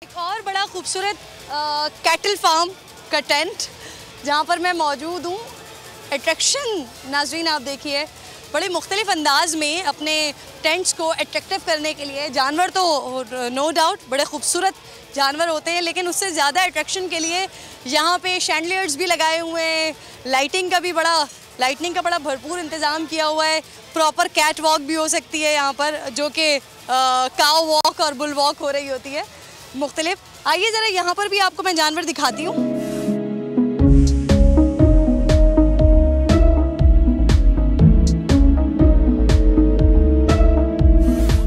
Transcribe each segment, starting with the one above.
एक और बड़ा खूबसूरत कैटल फार्म का टेंट जहाँ पर मैं मौजूद हूँ। अट्रैक्शन नाज़रीन आप देखिए, बड़े मुख्तलिफ अंदाज में अपने टेंट्स को अट्रैक्टिव करने के लिए जानवर तो नो डाउट बड़े खूबसूरत जानवर होते हैं, लेकिन उससे ज़्यादा अट्रैक्शन के लिए यहाँ पे शैंडलियर्स भी लगाए हुए हैं, लाइटिंग का बड़ा भरपूर इंतज़ाम किया हुआ है। प्रॉपर कैट वॉक भी हो सकती है यहाँ पर, जो कि काव वॉक और बुल वॉक हो रही होती है मुख्तलिफ। आइए ज़रा यहाँ पर भी आपको मैं जानवर दिखाती हूँ।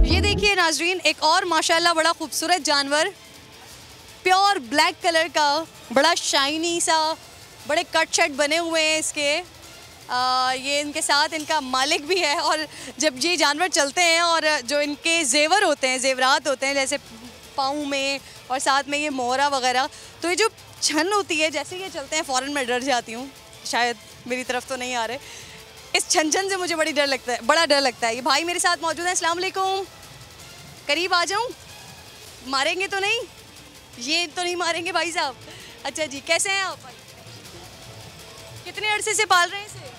ये देखिए नाजरीन, एक और माशाल्लाह बड़ा खूबसूरत जानवर, प्योर ब्लैक कलर का, बड़ा शाइनी सा, बड़े कट शट बने हुए हैं इसके। ये इनके साथ इनका मालिक भी है। और जब ये जानवर चलते हैं और जो इनके जेवर होते हैं, जेवरात होते हैं, जैसे पाँव में और साथ में ये मोहरा वगैरह, तो ये जो छन होती है, जैसे ये चलते हैं फ़ौरन मैं डर जाती हूँ। शायद मेरी तरफ तो नहीं आ रहे, इस छन से मुझे बड़ा डर लगता है। ये भाई मेरे साथ मौजूद है। अस्सलाम वालेकुम, करीब आ जाऊँ? मारेंगे तो नहीं? ये तो नहीं मारेंगे भाई साहब? अच्छा जी, कैसे हैं आप? कितने अरसे से पाल रहे हैं इसे?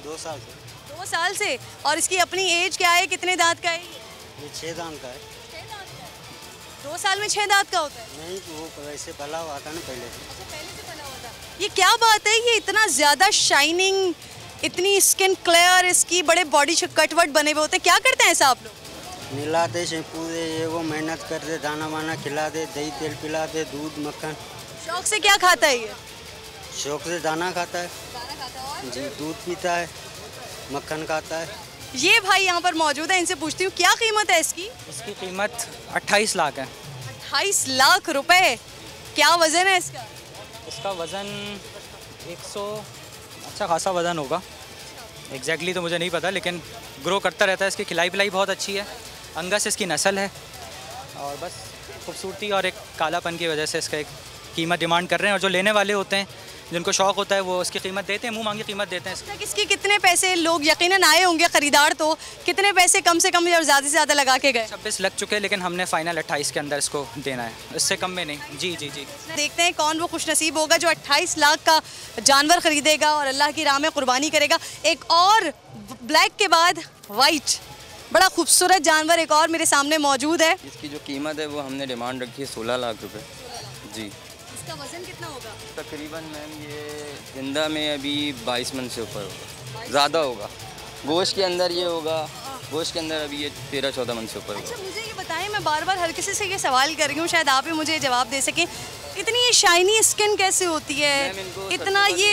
2 साल से। 2 साल से। और इसकी अपनी एज क्या है, कितने दांत का है ये 6 दांत का है। 6 दांत का है। 2 साल में 6 दांत का होता है? नहीं, वो वैसे पला हुआ था ना पहले से। अच्छा, पहले से पला हुआ था। ये क्या बात है, ये इतना ज़्यादा शाइनिंग, इतनी स्किन क्लियर, इसकी बड़े बॉडी कटवट बने हुए होते हैं, क्या करते हैं ऐसा आप लोग? मिलाते शैम्पू दे, ये वो मेहनत करते, दाना वाना खिला दे, दही तेल पिलाते, दूध मक्खन। शौक से क्या खाता है ये? शौक से दाना खाता है। दाना खाता है और? जी, दूध पीता है, मक्खन खाता है। ये भाई यहाँ पर मौजूद है, इनसे पूछती हूँ क्या कीमत है इसकी? इसकी कीमत 28 लाख है। 28 लाख रुपए। क्या वजन है इसका? इसका वज़न 100 अच्छा खासा वज़न होगा, एग्जैक्टली तो मुझे नहीं पता, लेकिन ग्रो करता रहता है। इसकी खिलाई पिलाई बहुत अच्छी है, अंगस इसकी नस्ल है, और बस खूबसूरती और एक कालापन की वजह से इसका एक कीमत डिमांड कर रहे हैं। और जो लेने वाले होते हैं, जिनको शौक़ होता है, वो उसकी कीमत देते हैं, मुँह मांगी कीमत देते हैं। इसकी कितने पैसे लोग यकीनन आए होंगे ख़रीदार, तो कितने पैसे कम से कम और ज़्यादा से ज़्यादा लगा के गए? 26 लग चुके हैं, लेकिन हमने फाइनल 28 के अंदर इसको देना है, इससे कम में नहीं। जी जी जी। देखते हैं कौन वो खुशनसीब होगा जो 28 लाख का जानवर ख़रीदेगा और अल्लाह की राह में कुर्बानी करेगा। एक और ब्लैक के बाद वाइट, बड़ा खूबसूरत जानवर एक और मेरे सामने मौजूद है। इसकी जो कीमत है वो हमने डिमांड रखी है 16 लाख रुपए। जी। इसका वज़न कितना होगा? तकरीबन मैम ये जिंदा में अभी 22 मन से ऊपर होगा, ज़्यादा होगा। गोश्त के अंदर ये होगा, गोश्त के अंदर अभी ये 13-14 मन से ऊपर होगा। अच्छा, मुझे ये बताएं, मैं बार बार हर किसी से ये सवाल कर रही हूँ, शायद आप ही मुझे जवाब दे सकें, इतनी ये शाइनी स्किन कैसे होती है? इतना ये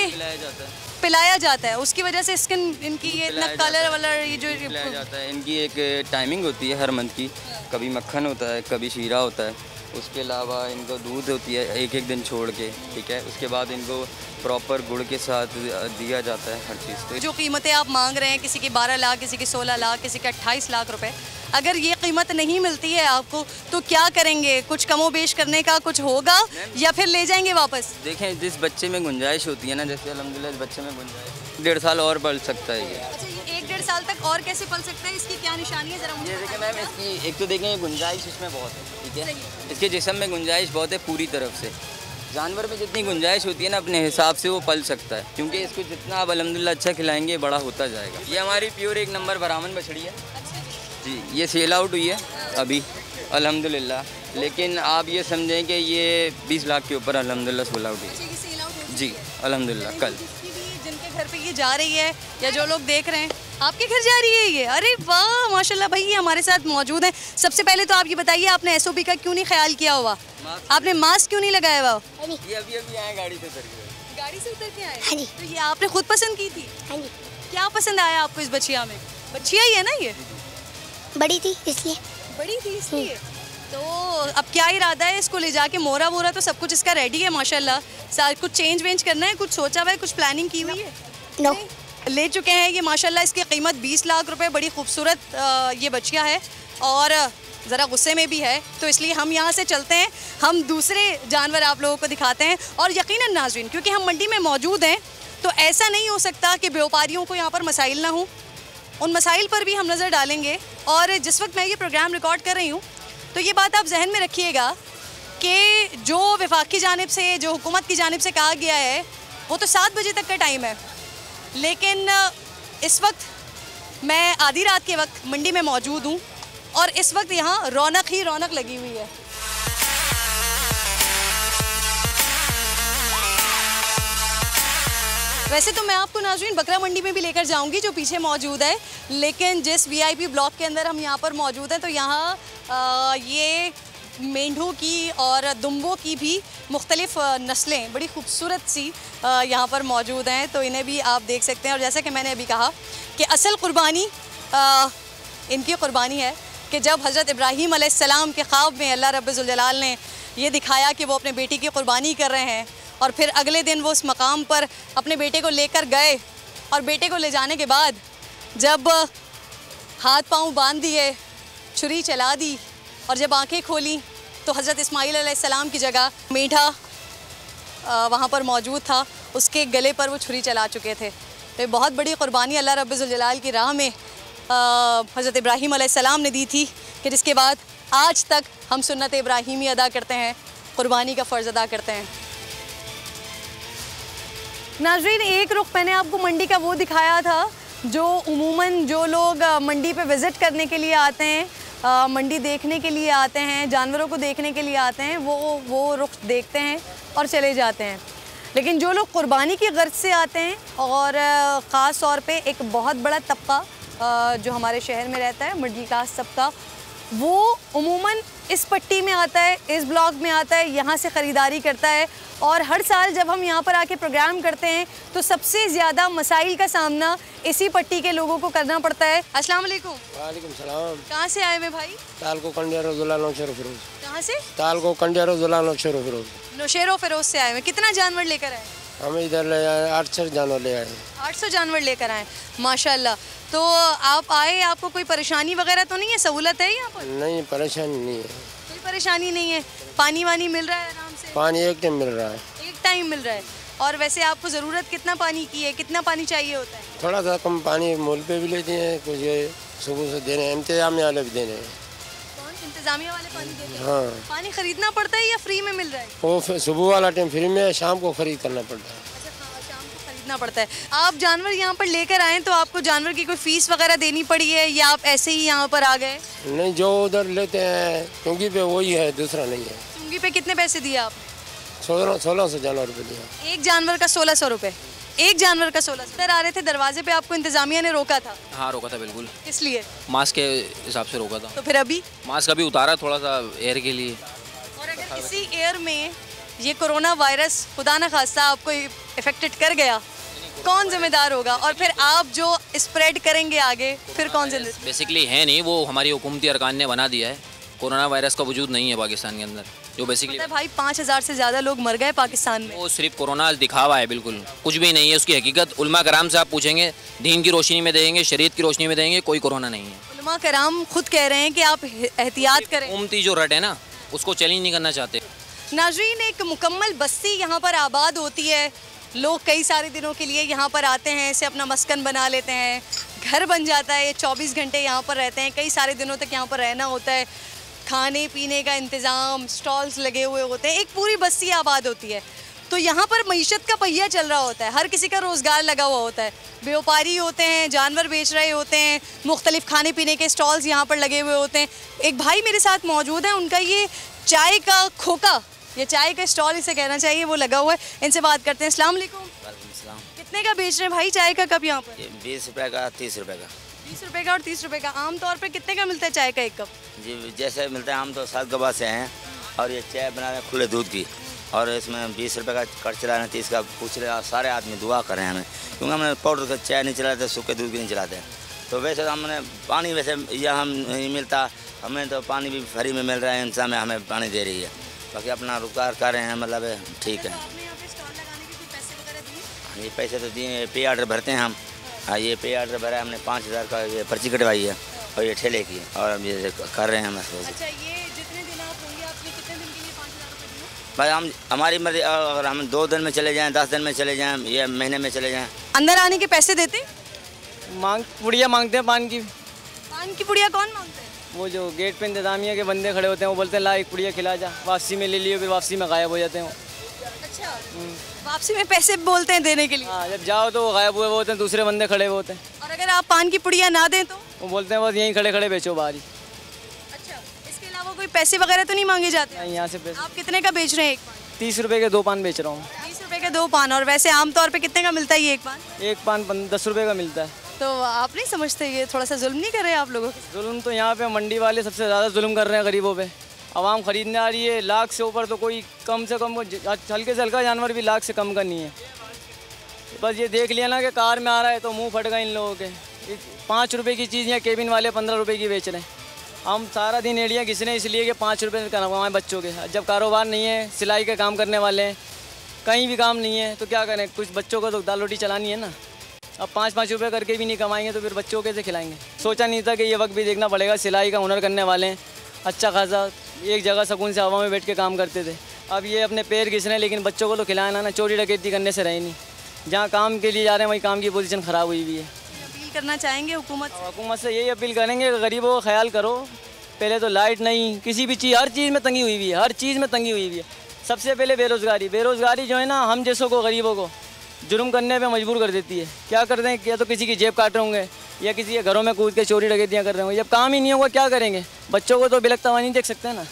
पिलाया जाता है, उसकी वजह से स्किन इनकी ये इतना कलर वलर ये जो पिलाया जाता है। इनकी एक टाइमिंग होती है हर मंथ की, कभी मक्खन होता है, कभी शीरा होता है, उसके अलावा इनको दूध होती है एक दिन छोड़ के, ठीक है। उसके बाद इनको प्रॉपर गुड़ के साथ दिया जाता है हर चीज़। तो जो कीमतें आप मांग रहे हैं, किसी की 12 लाख, किसी की 16 लाख, किसी के 28 लाख रुपए, अगर ये कीमत नहीं मिलती है आपको तो क्या करेंगे? कुछ कमो बेश करने का कुछ होगा या फिर ले जाएंगे वापस? देखें, जिस बच्चे में गुंजाइश होती है ना, जैसे अल्हम्दुलिल्लाह इस बच्चे में गुंजाइश 1.5 साल और बढ़ सकता है ये। अच्छा, ये 1-1.5 साल तक और कैसे पल सकता है? इसकी क्या निशानी है, जरा मुझे देखिए मैम, इसकी एक तो देखें गुंजाइश इसमें बहुत है, ठीक है। इसके जिस्म में गुंजाइश बहुत है पूरी तरफ से। जानवर में जितनी गुंजाइश होती है ना, अपने हिसाब से वो पल सकता है, क्योंकि इसको जितना आप अल्हम्दुलिल्लाह अच्छा खिलाएंगे बड़ा होता जाएगा। ये हमारी प्योर 1 नंबर ब्राह्मण बछड़ी है जी। ये सेल आउट हुई है अभी अल्हम्दुलिल्लाह, लेकिन आप ये समझें कि ये 20 लाख के ऊपर अल्हम्दुलिल्लाह सेल आउट हुई है जी अल्हम्दुलिल्लाह। कल जिनके घर पे ये जा रही है या जो लोग देख रहे हैं, आपके घर जा रही है ये? अरे वाह माशाल्लाह भाई, ये हमारे साथ मौजूद है। सबसे पहले तो आप ये बताइए, आपने SOP का क्यों नहीं ख्याल किया हुआ? आपने मास्क क्यों नहीं लगाया हुआ? ये अभी आए गाड़ी से उतर के। गाड़ी से उतर के आए? तो ये आपने खुद पसंद की थी? क्या पसंद आया आपको इस बछिया में? बछिया ही है ना ये? बड़ी थी इसलिए। बड़ी थी इसलिए। तो अब क्या इरादा है इसको ले जाके? मोरा वोरा तो सब कुछ इसका रेडी है माशाल्लाह। कुछ चेंज वेंज करना है, कुछ सोचा हुआ है, कुछ प्लानिंग की हुई है? नो। ले चुके हैं ये माशाल्लाह। इसकी कीमत 20 लाख रुपए, बड़ी खूबसूरत ये बछिया है और ज़रा गुस्से में भी है, तो इसलिए हम यहाँ से चलते हैं, हम दूसरे जानवर आप लोगों को दिखाते हैं। और यकीनन नाज़रीन, क्योंकि हम मंडी में मौजूद हैं, तो ऐसा नहीं हो सकता कि व्यापारियों को यहाँ पर मसाइल ना हो। उन मसाइल पर भी हम नज़र डालेंगे। और जिस वक्त मैं ये प्रोग्राम रिकॉर्ड कर रही हूँ, तो ये बात आप जहन में रखिएगा कि जो वफाक की जानिब से, जो हुकूमत की जानिब से कहा गया है वो तो 7 बजे तक का टाइम है, लेकिन इस वक्त मैं आधी रात के वक्त मंडी में मौजूद हूँ और इस वक्त यहाँ रौनक ही रौनक लगी हुई है। वैसे तो मैं आपको नाज़रीन बकरा मंडी में भी लेकर जाऊंगी जो पीछे मौजूद है, लेकिन जिस वीआईपी ब्लॉक के अंदर हम यहाँ पर मौजूद हैं तो यहाँ ये मेंढों की और दुम्बों की भी मुख्तलिफ नस्लें बड़ी खूबसूरत सी यहाँ पर मौजूद हैं, तो इन्हें भी आप देख सकते हैं। और जैसा कि मैंने अभी कहा कि असल कुर्बानी इनकी कुर्बानी है कि जब हज़रत इब्राहीम अलैहिस्सलाम के ख्वाब में अल्लाह रब्बुल जलाल ने ये दिखाया कि वो अपने बेटे की कुर्बानी कर रहे हैं और फिर अगले दिन वो उस मकाम पर अपने बेटे को लेकर गए और बेटे को ले जाने के बाद जब हाथ पांव बांध दिए, छुरी चला दी और जब आंखें खोली तो हज़रत इस्माईल अलैहिस्सलाम की जगह मेंढा वहाँ पर मौजूद था, उसके गले पर वो छुरी चला चुके थे। तो बहुत बड़ी कुर्बानी अल्लाह रब्बुल जलाल की राह में हज़रत इब्राहीम अलैहिस्सलाम ने दी थी कि जिसके बाद आज तक हम सुन्नत इब्राहीमी अदा करते हैं, कुर्बानी का फ़र्ज़ अदा करते हैं। नाज़रीन, एक रुख मैंने आपको मंडी का वो दिखाया था जो उमूमन जो लोग मंडी पे विज़िट करने के लिए आते हैं, मंडी देखने के लिए आते हैं, जानवरों को देखने के लिए आते हैं, वो रुख देखते हैं और चले जाते हैं। लेकिन जो लोग कुर्बानी की गर्ज से आते हैं और ख़ास तौर पे एक बहुत बड़ा तबका जो हमारे शहर में रहता है, मिडिल क्लास तबका, वो उमूमन इस पट्टी में आता है, इस ब्लॉक में आता है, यहाँ से ख़रीदारी करता है। और हर साल जब हम यहाँ पर आके प्रोग्राम करते हैं तो सबसे ज़्यादा मसाइल का सामना इसी पट्टी के लोगों को करना पड़ता है। अस्सलाम वालेकुम। वालेकुम सलाम। कहाँ से आए मैं भाई? तालको कंडियारो ज़िला नौशेरो फिरोज। कहाँ से? तालको कंडियारो ज़िला नौशेरो फिरोज। नौशेरो फिरोज से आए हैं। कितना जानवर लेकर आए? हम इधर ले आए 800 जानवर ले आए। 800 जानवर लेकर आए, माशाल्लाह। तो आप आए, आपको कोई परेशानी वगैरह तो नहीं है? सहूलत है यहाँ पर? नहीं, परेशानी नहीं है। कोई परेशानी नहीं है? पानी वानी मिल रहा है आराम से? पानी एक टाइम मिल रहा है। एक टाइम मिल रहा है। और वैसे आपको ज़रूरत कितना पानी की है? कितना पानी चाहिए होता है? थोड़ा सा कम पानी मोल पे भी लेते हैं, कुछ ये सुबह से देने, इंतजामिया वाले भी देने हैं। कौन? इंतजामिया वाले पानी देते हैं? हाँ। पानी खरीदना पड़ता है या फ्री में मिल रहा है? वो सुबह वाला टाइम फ्री में, शाम को खरीद करना पड़ता है। अच्छा, शाम को खरीदना पड़ता है। आप जानवर यहाँ पर लेकर आए तो आपको जानवर की कोई फीस वगैरह देनी पड़ी है या आप ऐसे ही यहाँ पर आ गए? नहीं, जो उधर लेते हैं चुंगी पे वही है, दूसरा नहीं है। चुंगी पे कितने पैसे दिए आपने? 1600 जानवर रुपये दिया। एक जानवर का 1600 रुपये? एक जानवर का 1600। सर आ रहे थे दरवाजे पे, आपको इंतजामिया ने रोका था? हाँ, रोका था बिल्कुल। किस लिए? मास्क के हिसाब से रोका था। तो फिर अभी? मास्क अभी उतारा थोड़ा सा एयर के लिए। और अगर इसी एयर में ये कोरोना वायरस खुदा न खास्ता आपको इफेक्टेड कर गया, कौन जिम्मेदार होगा? और फिर आप जो स्प्रेड करेंगे आगे, फिर कौन जिम्मेदार? बेसिकली है नहीं, वो हमारी हुकूमती अरकान ने बना दिया है। कोरोना वायरस का वजूद नहीं है पाकिस्तान के अंदर, जो बेसिकली भाई 5000 से ज़्यादा लोग मर गए पाकिस्तान में। वो सिर्फ कोरोना दिखावा है, बिल्कुल कुछ भी नहीं है उसकी हकीकत। उलमा कराम से आप पूछेंगे, दीन की रोशनी में देंगे, शरीयत की रोशनी में देंगे, कोई कोरोना नहीं है। उलमा कराम खुद कह रहे हैं कि आप एहतियात करें। हुकूमती जो रट है ना, उसको चैलेंज नहीं करना चाहते। नाज़रीन, एक मुकम्मल बस्ती यहाँ पर आबाद होती है। लोग कई सारे दिनों के लिए यहाँ पर आते हैं, इसे अपना मस्कन बना लेते हैं, घर बन जाता है। 24 घंटे यहाँ पर रहते हैं, कई सारे दिनों तक यहाँ पर रहना होता है। खाने पीने का इंतज़ाम, स्टॉल्स लगे हुए होते हैं, एक पूरी बस्ती आबाद होती है। तो यहाँ पर मईशत का पहिया चल रहा होता है, हर किसी का रोज़गार लगा हुआ होता है। व्यापारी होते हैं, जानवर बेच रहे होते हैं, मुख्तलिफ खाने पीने के स्टॉल्स यहाँ पर लगे हुए होते हैं। एक भाई मेरे साथ मौजूद है, उनका ये चाय का खोखा, ये चाय का स्टॉल इसे कहना चाहिए, वो लगा हुआ है। इनसे बात करते हैं। अस्सलाम वालेकुम। कितने का बेच रहे हैं भाई चाय का कप यहाँ पर? 20 रुपये का, 30 रुपये का। 20 रुपये का और 30 रुपये का। आम तौर पे कितने का मिलता है चाय का एक कप? जी, जैसे मिलता है, हम तो 7 गवा से हैं और ये चाय बना रहे हैं खुले दूध की, और इसमें 20 रुपये का कट चला रहे हैं, 30 का पूछ रहे। सारे आदमी दुआ कर रहे हैं हमें, क्योंकि हमने पाउडर का चाय नहीं चलाते, सूखे दूध भी नहीं चलाते। तो वैसे तो हमने पानी वैसे यहाँ नहीं मिलता, हमें तो पानी भी फ्री में मिल रहा है, इंसान हमें पानी दे रही है, बाकी अपना रोजगार कर रहे हैं, मतलब ठीक है। ये पैसे तो दिए, पे आर्डर भरते हैं हम। हाँ, ये पे आर्डर भरा है हमने, 5000 का ये पर्ची कटवाई है और ये ठेले की, और अब ये कर रहे हैं हम। अच्छा, ये जितने दिन आप होंगे, आपने कितने दिन के लिए 5000 रुपये दिए? भाई हम हमारी मर्जी, अगर हम 2 दिन में चले जाएं, 10 दिन में चले जाएं, या महीने में चले जाएं। अंदर आने के पैसे देते? पुड़िया मांगते हैं पान की। पान की पुड़िया कौन मांगता है? वो जो गेट पे इंतजामिया के बंदे खड़े होते हैं वो बोलते हैं ला एक पुड़िया खिला जा, वापसी में ले लिए, फिर वापसी में गायब हो जाते हैं वो। अच्छा, वापसी में पैसे बोलते हैं देने के लिए? हाँ, जब जाओ तो वो गायब हुए होते हैं, दूसरे बंदे खड़े हुए होते हैं। और अगर आप पान की पुड़िया ना दें तो? वो बोलते हैं बस यहीं खड़े खड़े बेचो बाहर ही। अच्छा, इसके अलावा कोई पैसे वगैरह तो नहीं मांगे जाते? नहीं, यहाँ से पैसे। आप कितने का बेच रहे हैं एक पान? 30 रुपये के 2 पान बेच रहा हूँ। 30 रुपए के 2 पान। और वैसे आमतौर पे कितने का मिलता है ये एक पान? एक पान 10 रुपये का मिलता है। तो आप नहीं समझते ये थोड़ा सा जुल्म नहीं कर रहे हैं आप लोगों? जुल्म तो यहाँ पे मंडी वाले सबसे ज़्यादा जुल्म कर रहे हैं गरीबों पे। आवाम खरीदने आ रही है, लाख से ऊपर तो कोई कम से कम हल्के से हल्का जानवर भी लाख से कम का नहीं है। बस ये देख लिया ना कि कार में आ रहा है तो मुंह फट गए इन लोगों के। 5 रुपए की चीज़ यहाँ केबिन वाले 15 रुपए की बेच रहे हैं। हम सारा दिन एड़ियाँ घिस रहे हैं इसलिए कि 5 रुपये कमाएं बच्चों के। जब कारोबार नहीं है, सिलाई का काम करने वाले हैं, कहीं भी काम नहीं है तो क्या करें, कुछ बच्चों को तो दाल रोटी चलानी है ना। अब 5-5 रुपये करके भी नहीं कमाएंगे तो फिर बच्चों कैसे खिलाएंगे। सोचा नहीं था कि ये वक्त भी देखना पड़ेगा। सिलाई का हुनर करने वाले हैं, अच्छा खासा एक जगह सुकून से हवा में बैठ के काम करते थे। अब ये अपने पैर घिस रहे हैं, लेकिन बच्चों को तो खिलाना ना, चोरी डकैती करने से रहे नहीं। जहाँ काम के लिए जा रहे हैं वहीं काम की पोजीशन ख़राब हुई हुई है। अपील करना चाहेंगे हुकूमत से? यही अपील करेंगे कि गरीबों का ख्याल करो। पहले तो लाइट नहीं, किसी भी चीज़, हर चीज़ में तंगी हुई हुई है, हर चीज़ में तंगी हुई हुई है। सबसे पहले बेरोज़गारी जो है ना, हम जैसों को, गरीबों को जुर्म करने पे मजबूर कर देती है। क्या कर दें, या तो किसी की जेब काट रहे होंगे या किसी के घरों में कूद के चोरी डकैतियाँ कर रहे होंगे। जब काम ही नहीं होगा क्या करेंगे? बच्चों को तो बिलखता हुआ नहीं देख सकते ना।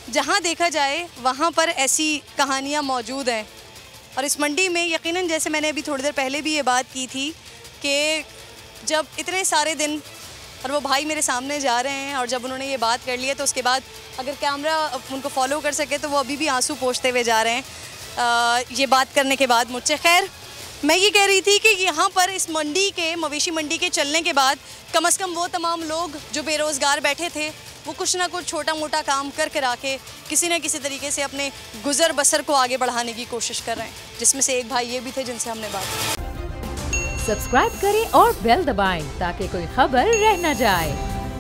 जहाँ देखा जाए वहाँ पर ऐसी कहानियाँ मौजूद हैं। और इस मंडी में यकीनन, जैसे मैंने अभी थोड़ी देर पहले भी ये बात की थी कि जब इतने सारे दिन, और वो भाई मेरे सामने जा रहे हैं, और जब उन्होंने ये बात कर ली है तो उसके बाद अगर कैमरा उनको फॉलो कर सके तो वो अभी भी आंसू पोंछते हुए जा रहे हैं ये बात करने के बाद मुझसे। खैर, मैं ये कह रही थी कि यहाँ पर इस मंडी के, मवेशी मंडी के चलने के बाद कम से कम वो तमाम लोग जो बेरोज़गार बैठे थे वो कुछ ना कुछ छोटा मोटा काम कर करा के किसी न किसी तरीके से अपने गुज़र बसर को आगे बढ़ाने की कोशिश कर रहे हैं, जिसमें से एक भाई ये भी थे जिनसे हमने बात की। सब्सक्राइब करें और बेल दबाएं ताकि कोई खबर रह न जाए।